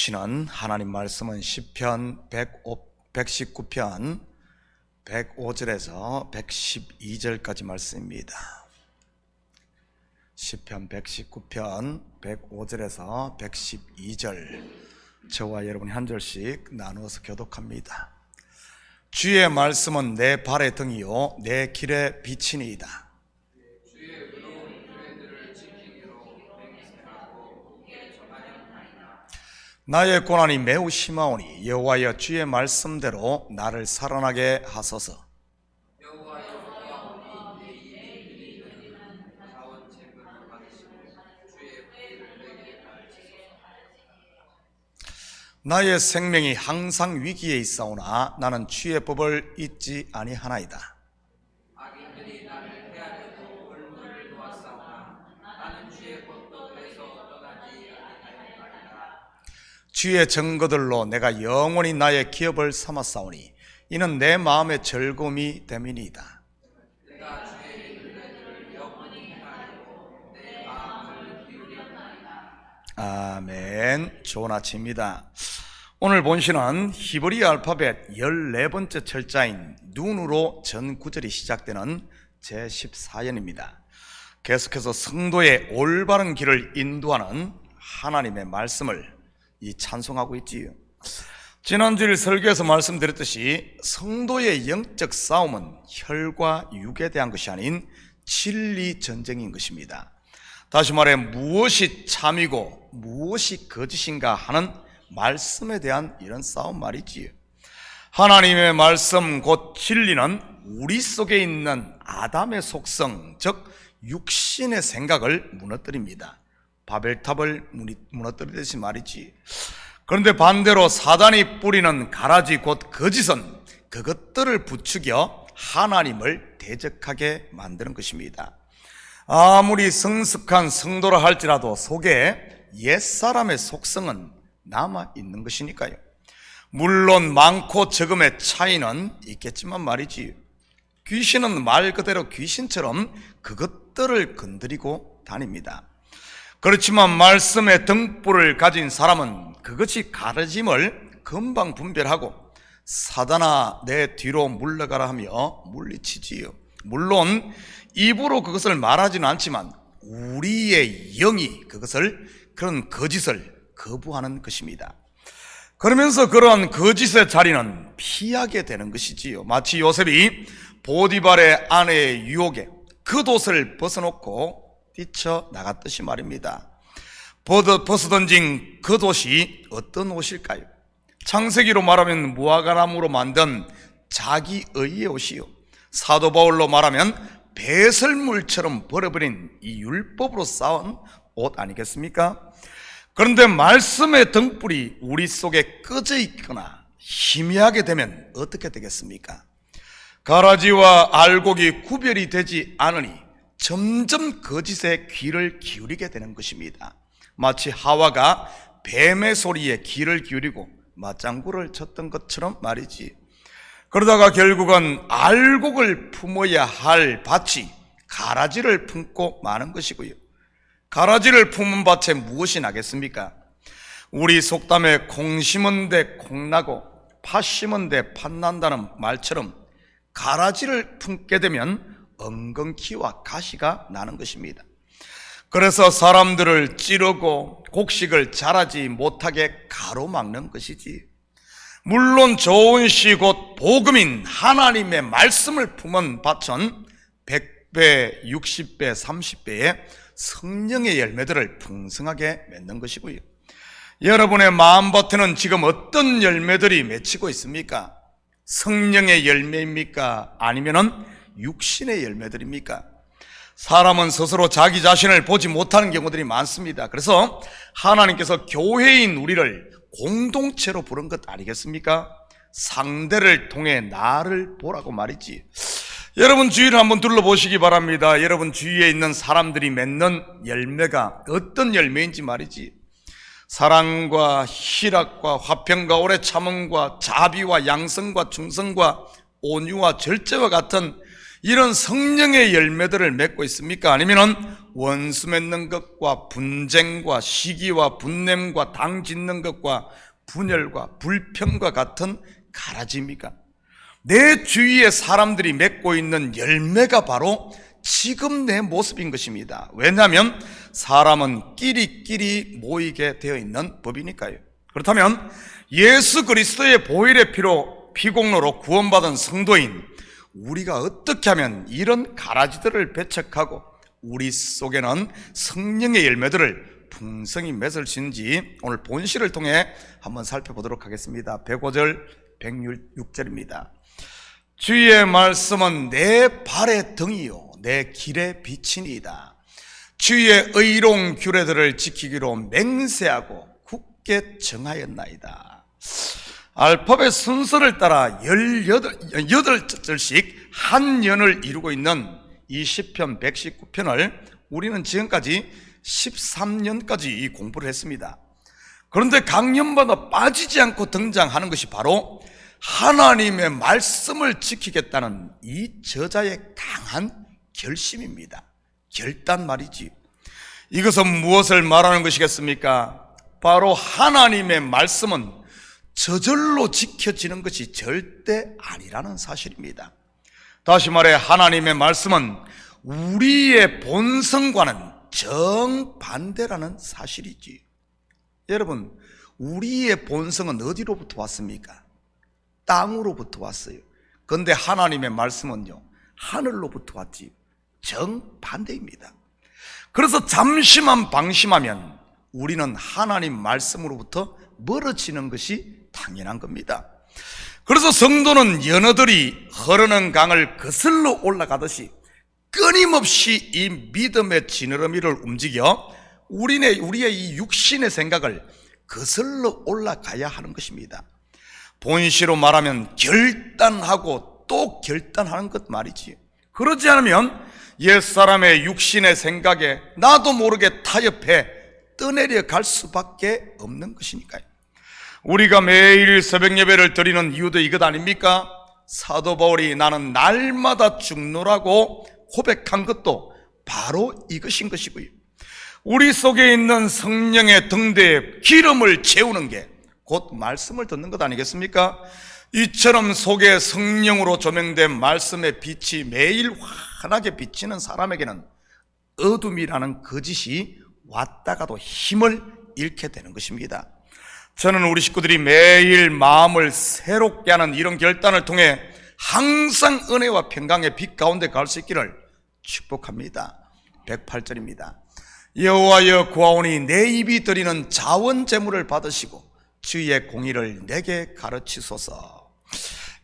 주시는 하나님 말씀은 시편 119편 105절에서 112절까지 말씀입니다. 시편 119편 105절에서 112절, 저와 여러분이 한 절씩 나누어서 교독합니다. 주의 말씀은 내 발의 등이요 내 길의 빛이니이다. 나의 고난이 매우 심하오니 여호와여 주의 말씀대로 나를 살아나게 하소서. 나의 생명이 항상 위기에 있사오나 나는 주의 법을 잊지 아니하나이다. 악인들이 나를 해하려고 얼굴을 놓았사오나 나는 주의 법도에서 떠나지 아니하였나이다. 주의 증거들로 내가 영원히 나의 기업을 삼았사오니 이는 내 마음의 즐거움이 됨이니이다. 내가 주의 윤례들을 영원히 행하려고 내 마음을 기울였나이다. 아멘. 좋은 아침입니다. 오늘 본시는 히브리 알파벳 14번째 철자인 눈으로 전 구절이 시작되는 제14연입니다. 계속해서 성도의 올바른 길을 인도하는 하나님의 말씀을 찬송하고 있지요. 지난주일 설교에서 말씀드렸듯이 성도의 영적 싸움은 혈과 육에 대한 것이 아닌 진리 전쟁인 것입니다. 다시 말해 무엇이 참이고 무엇이 거짓인가 하는 말씀에 대한 이런 싸움 말이지요. 하나님의 말씀 곧 진리는 우리 속에 있는 아담의 속성, 즉 육신의 생각을 무너뜨립니다. 바벨탑을 무너뜨리듯이 말이지. 그런데 반대로 사단이 뿌리는 가라지 곧 거짓은 그것들을 부추겨 하나님을 대적하게 만드는 것입니다. 아무리 성숙한 성도라 할지라도 속에 옛사람의 속성은 남아있는 것이니까요. 물론 많고 적음의 차이는 있겠지만 말이지, 귀신은 말 그대로 귀신처럼 그것들을 건드리고 다닙니다. 그렇지만 말씀의 등불을 가진 사람은 그것이 가르짐을 금방 분별하고 사단아 내 뒤로 물러가라 하며 물리치지요. 물론 입으로 그것을 말하지는 않지만 우리의 영이 그런 거짓을 거부하는 것입니다. 그러면서 그러한 거짓의 자리는 피하게 되는 것이지요. 마치 요셉이 보디발의 아내의 유혹에 그 돛을 벗어놓고 뛰쳐나갔듯이 말입니다. 벗어던진 그 돛이 어떤 옷일까요? 창세기로 말하면 무화과나무로 만든 자기의의 옷이요, 사도 바울로 말하면 배설물처럼 버려버린 이 율법으로 쌓은 옷 아니겠습니까? 그런데 말씀의 등불이 우리 속에 꺼져 있거나 희미하게 되면 어떻게 되겠습니까? 가라지와 알곡이 구별이 되지 않으니 점점 거짓에 귀를 기울이게 되는 것입니다. 마치 하와가 뱀의 소리에 귀를 기울이고 맞장구를 쳤던 것처럼 말이지. 그러다가 결국은 알곡을 품어야 할 밭이 가라지를 품고 마는 것이고요. 가라지를 품은 밭에 무엇이 나겠습니까? 우리 속담에 콩 심은 데 콩 나고 팥 심은 데 팥 난다는 말처럼 가라지를 품게 되면 엉겅퀴와 가시가 나는 것입니다. 그래서 사람들을 찌르고 곡식을 자라지 못하게 가로막는 것이지. 물론 좋은 씨 곧 복음인 하나님의 말씀을 품은 밭은 100배, 60배, 30배의 성령의 열매들을 풍성하게 맺는 것이고요. 여러분의 마음밭에는 지금 어떤 열매들이 맺히고 있습니까? 성령의 열매입니까? 아니면은 육신의 열매들입니까? 사람은 스스로 자기 자신을 보지 못하는 경우들이 많습니다. 그래서 하나님께서 교회인 우리를 공동체로 부른 것 아니겠습니까? 상대를 통해 나를 보라고 말이지. 여러분 주위를 한번 둘러보시기 바랍니다. 여러분 주위에 있는 사람들이 맺는 열매가 어떤 열매인지 말이지. 사랑과 희락과 화평과 오래 참음과 자비와 양성과 충성과 온유와 절제와 같은 이런 성령의 열매들을 맺고 있습니까? 아니면은 원수 맺는 것과 분쟁과 시기와 분냄과 당 짓는 것과 분열과 불평과 같은 가라지입니까? 내 주위의 사람들이 맺고 있는 열매가 바로 지금 내 모습인 것입니다. 왜냐하면 사람은 끼리끼리 모이게 되어 있는 법이니까요. 그렇다면 예수 그리스도의 보혈의 피로 피공로로 구원받은 성도인 우리가 어떻게 하면 이런 가라지들을 배척하고 우리 속에는 성령의 열매들을 풍성히 맺을 수 있는지 오늘 본시를 통해 한번 살펴보도록 하겠습니다. 105절 106절입니다. 주의 말씀은 내 발의 등이요 내 길의 빛이니이다. 주의 의로운 규례들을 지키기로 맹세하고 굳게 정하였나이다. 알파벳 순서를 따라 18절씩 한 연을 이루고 있는 이 시편 119편을 우리는 지금까지 13년까지 이 공부를 했습니다. 그런데 강연마다 빠지지 않고 등장하는 것이 바로 하나님의 말씀을 지키겠다는 이 저자의 강한 결심입니다. 결단 말이지. 이것은 무엇을 말하는 것이겠습니까? 바로 하나님의 말씀은 저절로 지켜지는 것이 절대 아니라는 사실입니다. 다시 말해 하나님의 말씀은 우리의 본성과는 정반대라는 사실이지. 여러분, 우리의 본성은 어디로부터 왔습니까? 땅으로부터 왔어요. 그런데 하나님의 말씀은요, 하늘로부터 왔지. 정반대입니다. 그래서 잠시만 방심하면 우리는 하나님 말씀으로부터 멀어지는 것이 당연한 겁니다. 그래서 성도는 연어들이 흐르는 강을 거슬러 올라가듯이 끊임없이 이 믿음의 지느러미를 움직여 우리의 이 육신의 생각을 거슬러 올라가야 하는 것입니다. 본시로 말하면 결단하고 또 결단하는 것 말이지. 그러지 않으면 옛사람의 육신의 생각에 나도 모르게 타협해 떠내려 갈 수밖에 없는 것이니까요. 우리가 매일 새벽 예배를 드리는 이유도 이것 아닙니까? 사도 바울이 나는 날마다 죽노라고 고백한 것도 바로 이것인 것이고요. 우리 속에 있는 성령의 등대에 기름을 채우는 게 곧 말씀을 듣는 것 아니겠습니까? 이처럼 속에 성령으로 조명된 말씀의 빛이 매일 환하게 비치는 사람에게는 어둠이라는 거짓이 왔다가도 힘을 잃게 되는 것입니다. 저는 우리 식구들이 매일 마음을 새롭게 하는 이런 결단을 통해 항상 은혜와 평강의 빛 가운데 갈 수 있기를 축복합니다. 108절입니다. 여호와여 구하오니 내 입이 드리는 자원 제물을 받으시고 주의 공의를 내게 가르치소서.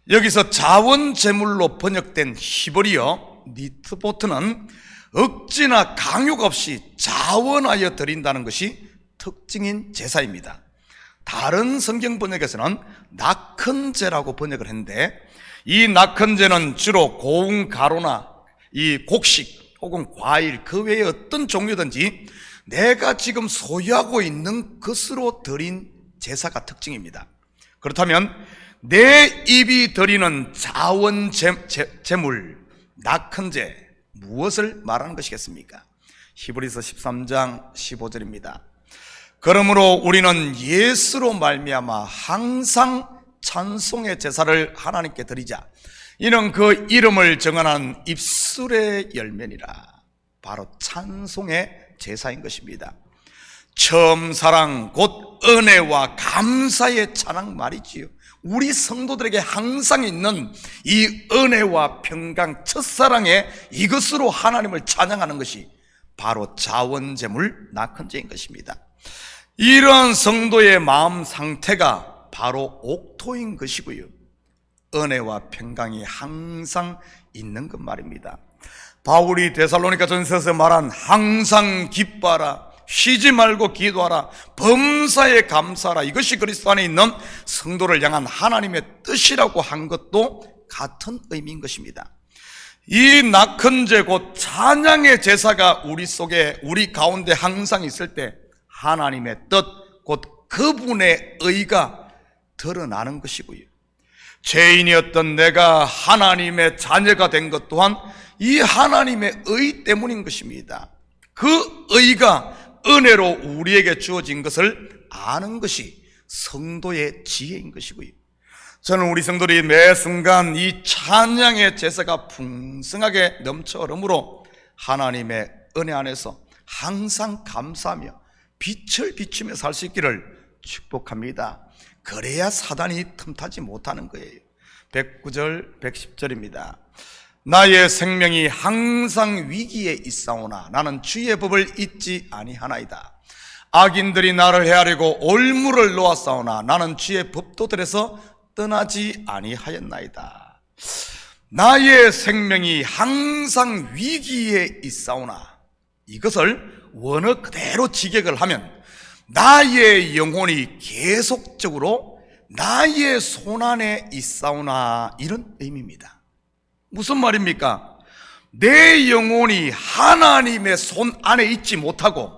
여기서 자원 제물로 번역된 히브리어 니트보트는 억지나 강요가 없이 자원하여 드린다는 것이 특징인 제사입니다. 다른 성경 번역에서는 낙헌제라고 번역을 했는데, 이 낙헌제는 주로 고운 가루나 이 곡식 혹은 과일 그 외에 어떤 종류든지 내가 지금 소유하고 있는 것으로 드린 제사가 특징입니다. 그렇다면 내 입이 드리는 자원 제물 낙헌제, 무엇을 말하는 것이겠습니까? 히브리서 13장 15절입니다. 그러므로 우리는 예수로 말미암아 항상 찬송의 제사를 하나님께 드리자. 이는 그 이름을 정하는 입술의 열매니라. 바로 찬송의 제사인 것입니다. 처음 사랑 곧 은혜와 감사의 찬양 말이지요. 우리 성도들에게 항상 있는 이 은혜와 평강, 첫사랑의 이것으로 하나님을 찬양하는 것이 바로 자원제물 낙헌제인 것입니다. 이러한 성도의 마음 상태가 바로 옥토인 것이고요, 은혜와 평강이 항상 있는 것 말입니다. 바울이 데살로니가 전서에서 말한 항상 기뻐하라, 쉬지 말고 기도하라, 범사에 감사하라, 이것이 그리스도 안에 있는 성도를 향한 하나님의 뜻이라고 한 것도 같은 의미인 것입니다. 이 낙헌제 곧 찬양의 제사가 우리 속에, 우리 가운데 항상 있을 때 하나님의 뜻 곧 그분의 의가 드러나는 것이고요, 죄인이었던 내가 하나님의 자녀가 된 것 또한 이 하나님의 의 때문인 것입니다. 그 의가 은혜로 우리에게 주어진 것을 아는 것이 성도의 지혜인 것이고요. 저는 우리 성도들이 매 순간 이 찬양의 제사가 풍성하게 넘쳐 흐르므로 하나님의 은혜 안에서 항상 감사하며 빛을 비추며 살 수 있기를 축복합니다. 그래야 사단이 틈타지 못하는 거예요. 109절 110절입니다. 나의 생명이 항상 위기에 있사오나 나는 주의 법을 잊지 아니하나이다. 악인들이 나를 해하려고 올무를 놓았사오나 나는 주의 법도들에서 떠나지 아니하였나이다. 나의 생명이 항상 위기에 있사오나, 이것을 원어 그대로 직역을 하면 나의 영혼이 계속적으로 나의 손안에 있사오나, 이런 의미입니다. 무슨 말입니까? 내 영혼이 하나님의 손 안에 있지 못하고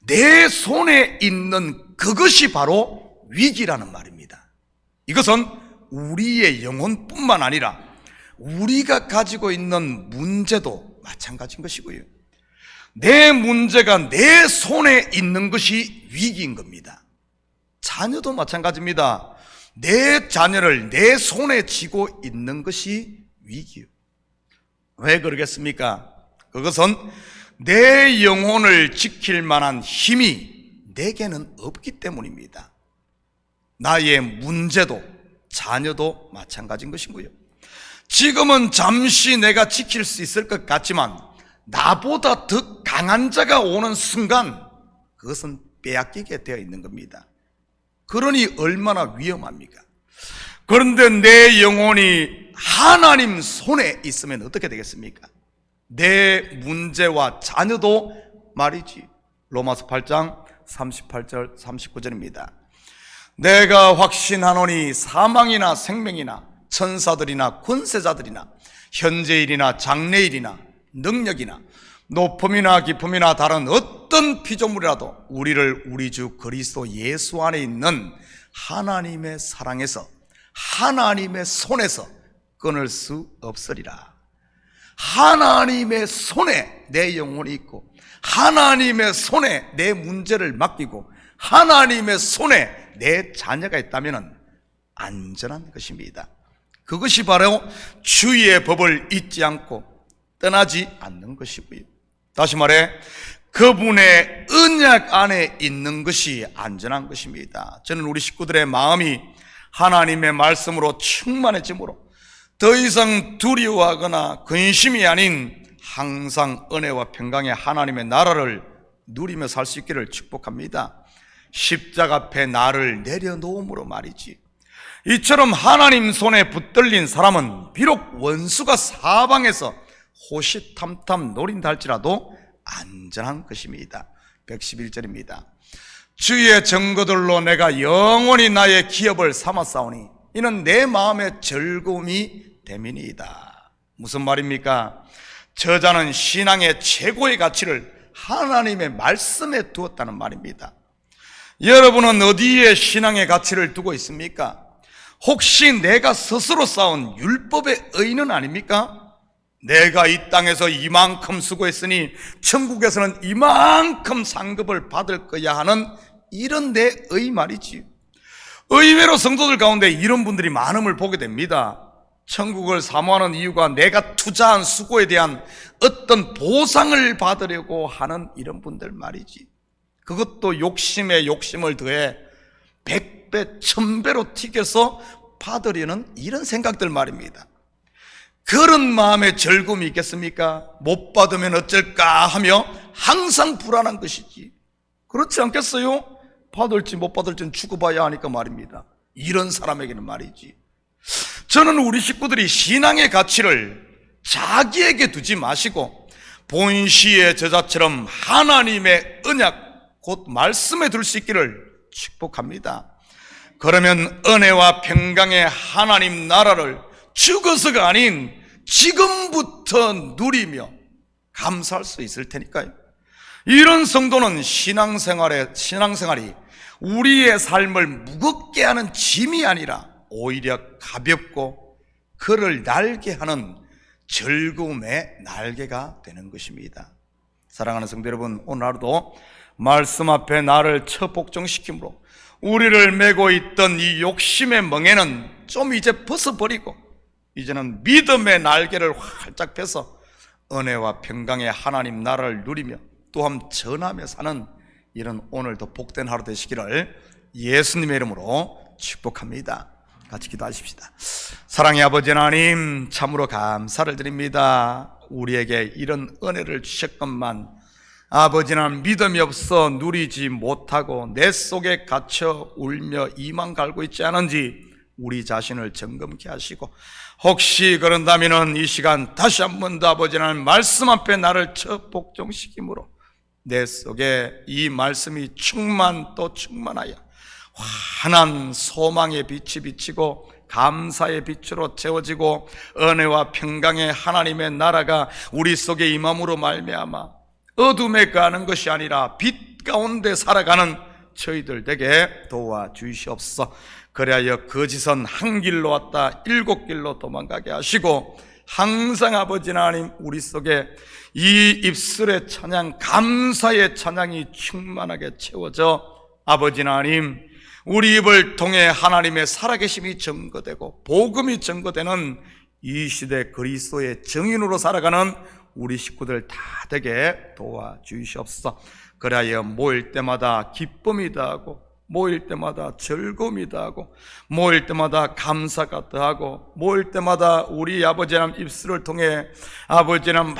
내 손에 있는 그것이 바로 위기라는 말입니다. 이것은 우리의 영혼뿐만 아니라 우리가 가지고 있는 문제도 마찬가지인 것이고요. 내 문제가 내 손에 있는 것이 위기인 겁니다. 자녀도 마찬가지입니다. 내 자녀를 내 손에 쥐고 있는 것이 위기요. 왜 그러겠습니까? 그것은 내 영혼을 지킬 만한 힘이 내게는 없기 때문입니다. 나의 문제도 자녀도 마찬가지인 것이고요. 지금은 잠시 내가 지킬 수 있을 것 같지만 나보다 더 강한 자가 오는 순간 그것은 빼앗기게 되어 있는 겁니다. 그러니 얼마나 위험합니까? 그런데 내 영혼이 하나님 손에 있으면 어떻게 되겠습니까? 내 문제와 자녀도 말이지. 로마서 8장 38절 39절입니다. 내가 확신하노니 사망이나 생명이나 천사들이나 권세자들이나 현재일이나 장래일이나 능력이나 높음이나 깊음이나 다른 어떤 피조물이라도 우리를 우리 주 그리스도 예수 안에 있는 하나님의 사랑에서 하나님의 손에서 끊을 수 없으리라. 하나님의 손에 내 영혼이 있고 하나님의 손에 내 문제를 맡기고 하나님의 손에 내 자녀가 있다면 안전한 것입니다. 그것이 바로 주의 법을 잊지 않고 떠나지 않는 것이고요. 다시 말해 그분의 언약 안에 있는 것이 안전한 것입니다. 저는 우리 식구들의 마음이 하나님의 말씀으로 충만해지므로 더 이상 두려워하거나 근심이 아닌 항상 은혜와 평강의 하나님의 나라를 누리며 살 수 있기를 축복합니다. 십자가 앞에 나를 내려놓음으로 말이지. 이처럼 하나님 손에 붙들린 사람은 비록 원수가 사방에서 호시탐탐 노린다 할지라도 안전한 것입니다. 111절입니다. 주의 증거들로 내가 영원히 나의 기업을 삼았사오니 이는 내 마음의 즐거움이 됨이니이다. 무슨 말입니까? 저자는 신앙의 최고의 가치를 하나님의 말씀에 두었다는 말입니다. 여러분은 어디에 신앙의 가치를 두고 있습니까? 혹시 내가 스스로 쌓은 율법의 의는 아닙니까? 내가 이 땅에서 이만큼 수고했으니 천국에서는 이만큼 상급을 받을 거야 하는 이런 내 의 말이지. 의외로 성도들 가운데 이런 분들이 많음을 보게 됩니다. 천국을 사모하는 이유가 내가 투자한 수고에 대한 어떤 보상을 받으려고 하는 이런 분들 말이지. 그것도 욕심에 욕심을 더해 100배, 1000배로 튀겨서 받으려는 이런 생각들 말입니다. 그런 마음에 즐거움이 있겠습니까? 못 받으면 어쩔까 하며 항상 불안한 것이지. 그렇지 않겠어요? 받을지 못 받을지는 두고 봐야 하니까 말입니다. 이런 사람에게는 말이지. 저는 우리 식구들이 신앙의 가치를 자기에게 두지 마시고 본시의 저자처럼 하나님의 언약 곧 말씀에 둘 수 있기를 축복합니다. 그러면 은혜와 평강의 하나님 나라를 죽어서가 아닌 지금부터 누리며 감사할 수 있을 테니까요. 이런 성도는 신앙생활이 우리의 삶을 무겁게 하는 짐이 아니라 오히려 가볍고 그를 날게 하는 즐거움의 날개가 되는 것입니다. 사랑하는 성도 여러분, 오늘 하루도 말씀 앞에 나를 처복종시킴으로 우리를 메고 있던 이 욕심의 멍에는 좀 이제 벗어버리고 이제는 믿음의 날개를 활짝 펴서 은혜와 평강의 하나님 나라를 누리며 또한 전하며 사는 이런 오늘도 복된 하루 되시기를 예수님의 이름으로 축복합니다. 같이 기도하십시다. 사랑의 아버지 하나님, 참으로 감사를 드립니다. 우리에게 이런 은혜를 주셨건만 아버지는 믿음이 없어 누리지 못하고 내 속에 갇혀 울며 이만 갈고 있지 않은지 우리 자신을 점검케 하시고, 혹시 그런다면 이 시간 다시 한 번 더 아버지는 말씀 앞에 나를 처복종시킴으로 내 속에 이 말씀이 또 충만하여 환한 소망의 빛이 비치고 감사의 빛으로 채워지고 은혜와 평강의 하나님의 나라가 우리 속에 임함으로 말미암아 어둠에 가는 것이 아니라 빛 가운데 살아가는 저희들 되게 도와주시옵소서. 그리하여 거짓은 한 길로 왔다 7길로 도망가게 하시고, 항상 아버지 하나님 우리 속에 이 입술의 찬양, 감사의 찬양이 충만하게 채워져 아버지 하나님 우리 입을 통해 하나님의 살아계심이 증거되고 복음이 증거되는 이 시대 그리스도의 증인으로 살아가는 우리 식구들 다 되게 도와주시옵소서. 그리하여 모일 때마다 기쁨이 더하고 모일 때마다 즐거움이 더하고 모일 때마다 감사가 더하고 모일 때마다 우리 아버지 하나님 입술을 통해 아버지 하나님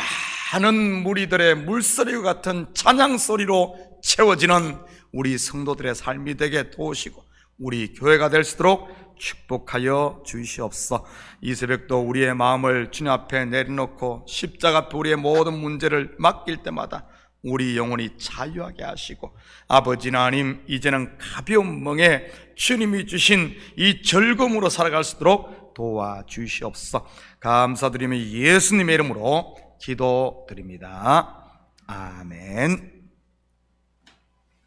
많은 무리들의 물소리와 같은 찬양 소리로 채워지는 우리 성도들의 삶이 되게 도우시고 우리 교회가 될 수 있도록 축복하여 주시옵소서. 이 새벽도 우리의 마음을 주님 앞에 내려놓고 십자가 앞에 우리의 모든 문제를 맡길 때마다 우리 영혼이 자유하게 하시고, 아버지 하나님 이제는 가벼운 멍에 주님이 주신 이 즐거움으로 살아갈 수 있도록 도와주시옵소서. 감사드리며 예수님의 이름으로 기도드립니다. 아멘.